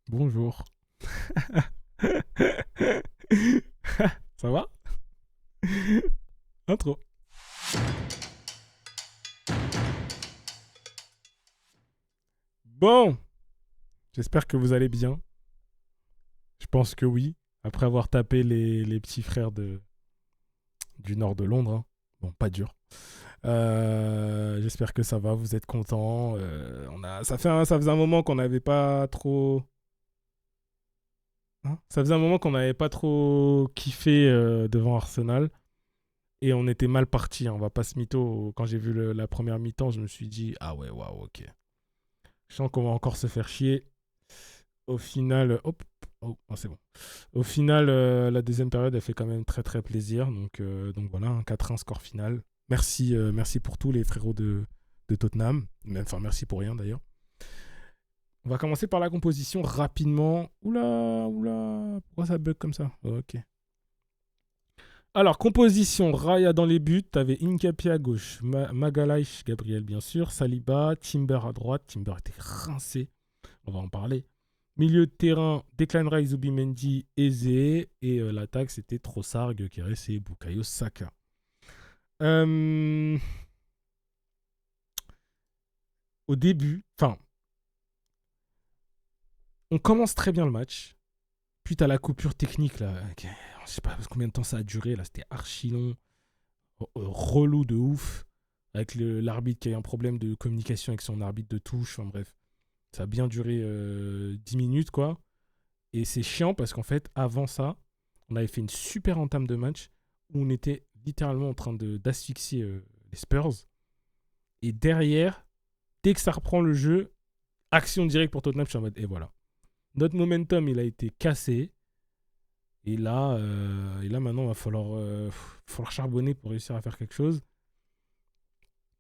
Bonjour. Ça va? Intro. Bon, j'espère que vous allez bien. Je pense que oui. Après avoir tapé les petits frères du nord de Londres. Hein. Bon, pas dur. J'espère que ça va, vous êtes contents. Ça faisait un moment qu'on n'avait pas trop. Hein, ça faisait un moment qu'on n'avait pas trop kiffé devant Arsenal. Et on était mal parti, hein, on va pas se mytho. Quand j'ai vu la première mi-temps, je me suis dit, ah ouais, waouh, ok. Je sens qu'on va encore se faire chier. Au final, hop, oh, oh, c'est bon. Au final, la deuxième période, elle fait quand même très très plaisir. Donc voilà, un 4-1 score final. Merci pour tous les frérots de Tottenham. Enfin, merci pour rien d'ailleurs. On va commencer par la composition rapidement. Oula, pourquoi ça bug comme ça? Ok. Alors, composition, Raya dans les buts, t'avais Incapié à gauche, Magalhaes, Gabriel bien sûr, Saliba, Timber à droite, Timber était rincé, on va en parler. Milieu de terrain, Declan Rice, Zubimendi, Eze, et l'attaque c'était Trossard, Gyökeres et Bukayo Saka. Euh, Au début, enfin, on commence très bien le match, puis t'as la coupure technique là, je sais pas combien de temps ça a duré, là c'était archi long, relou de ouf, avec l'arbitre qui a eu un problème de communication avec son arbitre de touche, enfin bref. Ça a bien duré 10 minutes, quoi. Et c'est chiant parce qu'en fait, avant ça, on avait fait une super entame de match où on était littéralement en train d'asphyxier les Spurs. Et derrière, dès que ça reprend le jeu, action directe pour Tottenham, je suis en mode, et voilà. Notre momentum, il a été cassé. Et là maintenant, il va falloir charbonner pour réussir à faire quelque chose.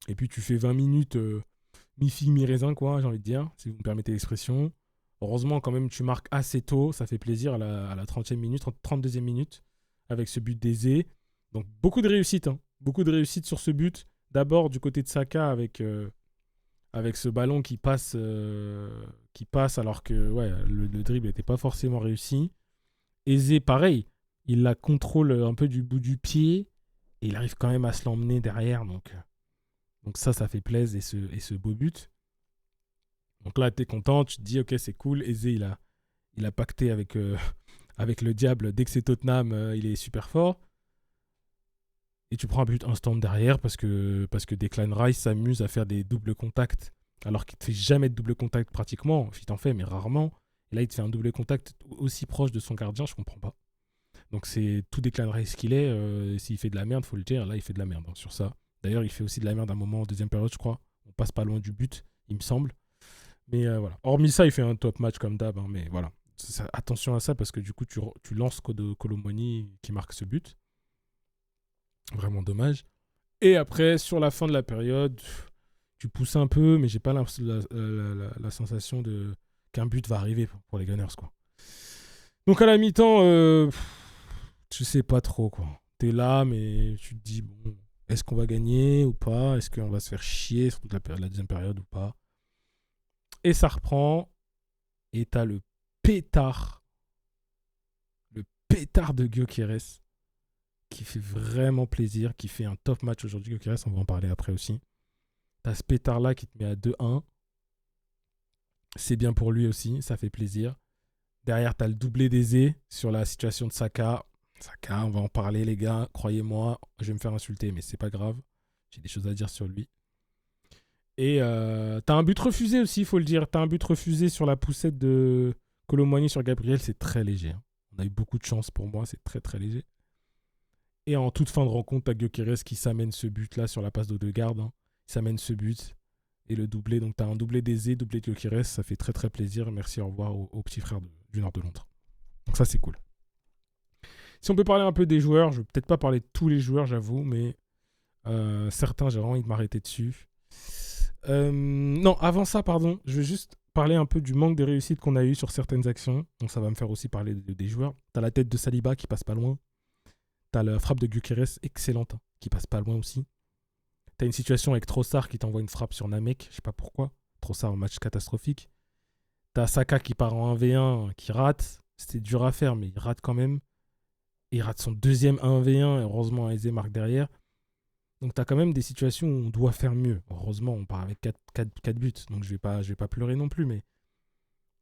Et puis, tu fais 20 minutes mi-figue, mi-raisin, quoi, j'ai envie de dire, si vous me permettez l'expression. Heureusement, quand même, tu marques assez tôt. Ça fait plaisir à la 30e minute, 32e minute, avec ce but d'Aizé. Donc, beaucoup de réussite. Hein. Beaucoup de réussite sur ce but. D'abord, du côté de Saka, avec ce ballon qui passe alors que ouais, le dribble n'était pas forcément réussi. Aizé, pareil. Il la contrôle un peu du bout du pied. Et il arrive quand même à se l'emmener derrière. Donc ça fait plaisir. Et ce beau but. Donc là, tu es content, tu te dis, ok, c'est cool. Eze, il a pacté avec le diable. Dès que c'est Tottenham, il est super fort. Et tu prends un but instant derrière parce que Declan Rice s'amuse à faire des doubles contacts alors qu'il ne fait jamais de double contact pratiquement. Il t'en fait, mais rarement. Et là, il te fait un double contact aussi proche de son gardien, je comprends pas. Donc c'est tout Declan Rice qu'il est. S'il fait de la merde, faut le dire. Là, il fait de la merde hein, sur ça. D'ailleurs, il fait aussi de la merde à un moment en deuxième période, je crois. On passe pas loin du but, il me semble. Mais voilà. Hormis ça, il fait un top match comme d'hab. Hein, mais voilà. Attention à ça parce que du coup, tu lances Colomboigny qui marque ce but. Vraiment dommage. Et après, sur la fin de la période, tu pousses un peu, mais j'ai pas la sensation qu'un but va arriver pour les Gunners. Quoi. Donc à la mi-temps, je sais pas trop. Quoi. T'es là, mais tu te dis, bon, est-ce qu'on va gagner ou pas? Est-ce qu'on va se faire chier sur toute la deuxième période ou pas? Et ça reprend. Et t'as pétard, le pétard de Gyökeres qui fait vraiment plaisir, qui fait un top match aujourd'hui. Gyökeres, on va en parler après aussi. T'as ce pétard-là qui te met à 2-1. C'est bien pour lui aussi, ça fait plaisir. Derrière, t'as le doublé d'Eze sur la situation de Saka. Saka, on va en parler, les gars. Croyez-moi, je vais me faire insulter, mais c'est pas grave. J'ai des choses à dire sur lui. Et t'as un but refusé aussi, il faut le dire. T'as un but refusé sur la poussette de Colomboigny sur Gabriel, c'est très léger. Hein. On a eu beaucoup de chance pour moi, c'est très très léger. Et en toute fin de rencontre, t'as Gyökeres qui s'amène ce but-là sur la passe d'Odegaard. Hein. Il s'amène ce but et le doublé. Donc t'as un doublé d'Eze, doublé de Gyökeres, ça fait très très plaisir. Merci, au revoir aux petits frères du nord de Londres. Donc ça c'est cool. Si on peut parler un peu des joueurs, je vais peut-être pas parler de tous les joueurs, j'avoue, mais certains, j'ai vraiment envie de m'arrêter dessus. Non, avant ça, pardon, je vais juste parler un peu du manque de réussite qu'on a eu sur certaines actions. Donc ça va me faire aussi parler des joueurs. T'as la tête de Saliba qui passe pas loin. T'as la frappe de Gyökeres, excellente, hein, qui passe pas loin aussi. T'as une situation avec Trossard qui t'envoie une frappe sur Namek, je sais pas pourquoi. Trossard en match catastrophique. T'as Saka qui part en 1v1, qui rate. C'était dur à faire, mais il rate quand même. Il rate son deuxième 1v1, et heureusement, Eze marque derrière. Donc, t'as quand même des situations où on doit faire mieux. Heureusement, on part avec 4 buts, donc je vais pas pleurer non plus, mais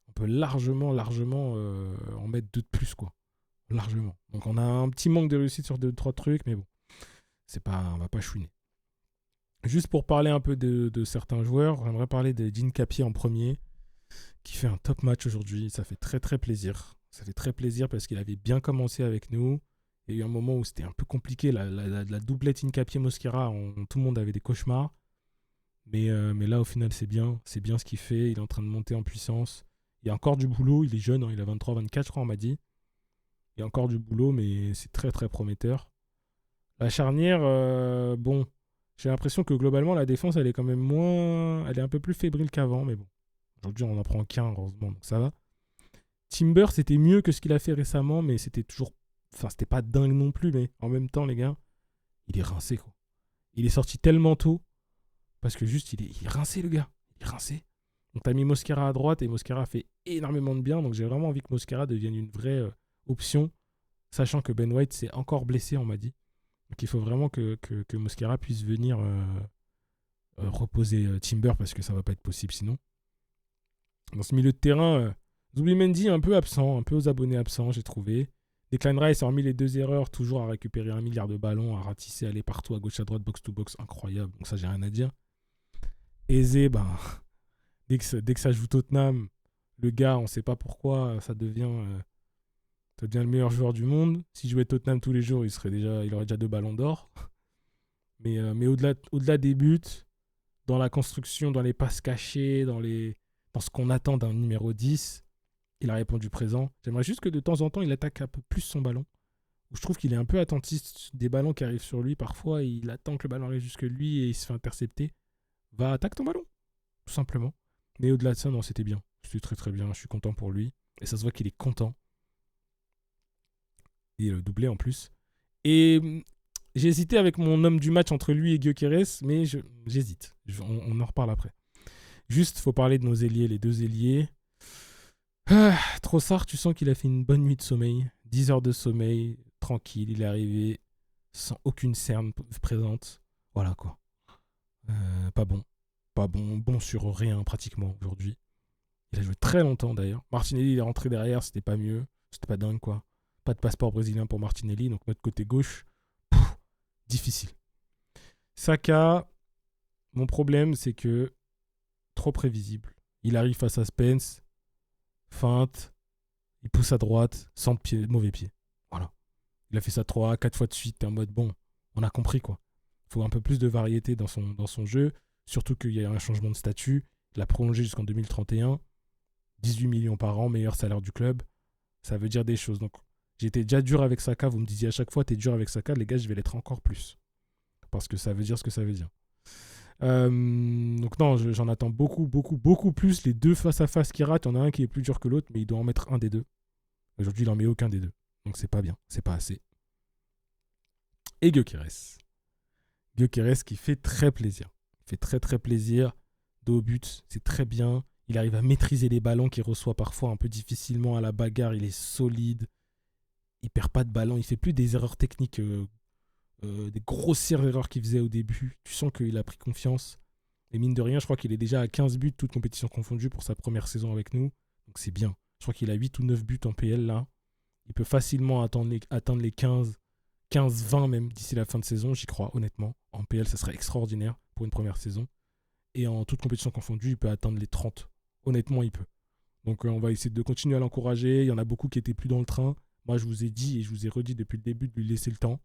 on peut largement en mettre 2 de plus, quoi. Largement. Donc, on a un petit manque de réussite sur 2-3 trucs, mais bon, on va pas chouiner. Juste pour parler un peu de certains joueurs, j'aimerais parler de Dean Capier en premier, qui fait un top match aujourd'hui. Ça fait très très plaisir. Ça fait très plaisir parce qu'il avait bien commencé avec nous. Il y a eu un moment où c'était un peu compliqué. La doublette Incapié-Mosquera, tout le monde avait des cauchemars. Mais là, au final, c'est bien. C'est bien ce qu'il fait. Il est en train de monter en puissance. Il y a encore du boulot. Il est jeune. Hein, il a 23-24, je crois, on m'a dit. Il y a encore du boulot, mais c'est très, très prometteur. La charnière, bon, j'ai l'impression que globalement, la défense, elle est quand même moins... Elle est un peu plus fébrile qu'avant, mais bon. Aujourd'hui, on en prend qu'un, heureusement, donc ça va. Timber, c'était mieux que ce qu'il a fait récemment, mais c'était toujours... Enfin, c'était pas dingue non plus, mais en même temps, les gars, il est rincé, quoi. Il est sorti tellement tôt, parce que juste, il est rincé, le gars. Il est rincé. Donc, t'as mis Mosquera à droite, et Mosquera fait énormément de bien, donc j'ai vraiment envie que Mosquera devienne une vraie option, sachant que Ben White s'est encore blessé, on m'a dit. Donc, il faut vraiment que Mosquera puisse venir reposer Timber, parce que ça va pas être possible sinon. Dans ce milieu de terrain, Zubimendi un peu absent, un peu aux abonnés absents, j'ai trouvé. Declan Rice, hormis les 2 erreurs, toujours à récupérer 1 milliard de ballons, à ratisser, aller partout, à gauche, à droite, box-to-box, incroyable. Donc ça, j'ai rien à dire. Eze, dès que ça joue Tottenham, le gars, on sait pas pourquoi, ça devient le meilleur joueur du monde. S'il jouait Tottenham tous les jours, il aurait déjà 2 ballons d'or. Mais au-delà des buts, dans la construction, dans les passes cachées, dans ce qu'on attend d'un numéro 10, il a répondu présent. J'aimerais juste que de temps en temps, il attaque un peu plus son ballon. Je trouve qu'il est un peu attentiste des ballons qui arrivent sur lui. Parfois, il attend que le ballon arrive jusque lui et il se fait intercepter. Va, attaque ton ballon, tout simplement. Mais au-delà de ça, non, c'était bien. C'était très très bien. Je suis content pour lui. Et ça se voit qu'il est content. Et le doublé en plus. Et j'ai hésité avec mon homme du match entre lui et Gyökeres, mais j'hésite. On en reparle après. Juste, faut parler de nos ailiers, les 2 ailiers. Trossard, tu sens qu'il a fait une bonne nuit de sommeil. 10 heures de sommeil, tranquille, il est arrivé sans aucune cerne présente. Voilà quoi. Pas bon. Pas bon. Bon sur rien pratiquement aujourd'hui. Il a joué très longtemps d'ailleurs. Martinelli, il est rentré derrière, c'était pas mieux. C'était pas dingue quoi. Pas de passeport brésilien pour Martinelli, donc notre côté gauche, difficile. Saka, mon problème c'est que trop prévisible. Il arrive face à Spence, feinte, il pousse à droite, centre pied, mauvais pied. Voilà. Il a fait ça 3-4 fois de suite. T'es en mode, bon, on a compris quoi. Il faut un peu plus de variété dans son jeu. Surtout qu'il y a un changement de statut. Il a prolongé jusqu'en 2031. 18 millions par an, meilleur salaire du club. Ça veut dire des choses. Donc, j'étais déjà dur avec Saka. Vous me disiez à chaque fois, t'es dur avec Saka. Les gars, je vais l'être encore plus. Parce que ça veut dire ce que ça veut dire. Donc non, j'en attends beaucoup, beaucoup, beaucoup plus. Les 2 face à face qui ratent, il y en a un qui est plus dur que l'autre, mais il doit en mettre un des 2. Aujourd'hui, il en met aucun des 2. Donc c'est pas bien, c'est pas assez. Et Gyökeres. Gyökeres qui fait très plaisir. Il fait très très plaisir. 2 buts, c'est très bien. Il arrive à maîtriser les ballons qu'il reçoit parfois un peu difficilement à la bagarre. Il est solide. Il perd pas de ballon. Il fait plus des erreurs techniques, des grossières erreurs qu'il faisait au début. Tu sens qu'il a pris confiance. Et mine de rien, je crois qu'il est déjà à 15 buts, toutes compétitions confondues, pour sa première saison avec nous. Donc c'est bien. Je crois qu'il a 8 ou 9 buts en PL là. Il peut facilement atteindre les 15-20 même d'ici la fin de saison, j'y crois honnêtement. En PL, ça serait extraordinaire pour une première saison. Et en toute compétition confondue, il peut atteindre les 30. Honnêtement, il peut. Donc on va essayer de continuer à l'encourager. Il y en a beaucoup qui étaient plus dans le train. Moi, je vous ai dit et je vous ai redit depuis le début de lui laisser le temps.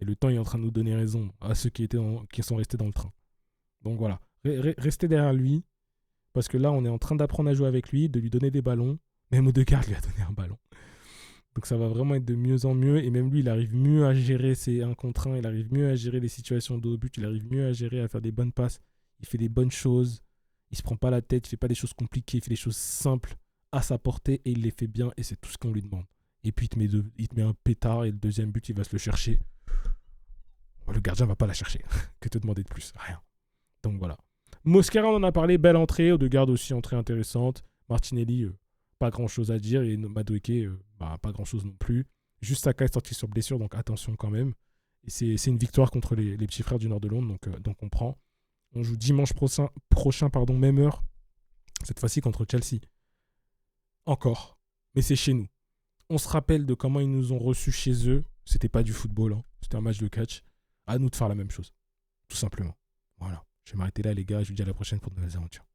Et le temps est en train de nous donner raison à ceux qui sont restés dans le train. Donc voilà, restez derrière lui. Parce que là, on est en train d'apprendre à jouer avec lui, de lui donner des ballons. Même Odegaard lui a donné un ballon. Donc ça va vraiment être de mieux en mieux. Et même lui, il arrive mieux à gérer ses 1 contre 1. Il arrive mieux à gérer les situations de haut but. Il arrive mieux à gérer, à faire des bonnes passes. Il fait des bonnes choses. Il se prend pas la tête. Il fait pas des choses compliquées. Il fait des choses simples à sa portée. Et il les fait bien. Et c'est tout ce qu'on lui demande. Et puis il te met un pétard. Et le deuxième but, il va se le chercher. Le gardien va pas la chercher. Que te demander de plus? Rien. Donc voilà. Mosquera, on en a parlé. Belle entrée. Odegaard aussi, entrée intéressante. Martinelli, pas grand-chose à dire. Et Madueke, pas grand-chose non plus. Juste Saka est sorti sur blessure, donc attention quand même. Et c'est une victoire contre les petits frères du nord de Londres, donc on prend. On joue dimanche prochain, même heure, cette fois-ci contre Chelsea. Encore. Mais c'est chez nous. On se rappelle de comment ils nous ont reçus chez eux. C'était pas du football, hein. C'était un match de catch. À nous de faire la même chose. Tout simplement. Voilà. Je vais m'arrêter là, les gars. Je vous dis à la prochaine pour de nouvelles aventures.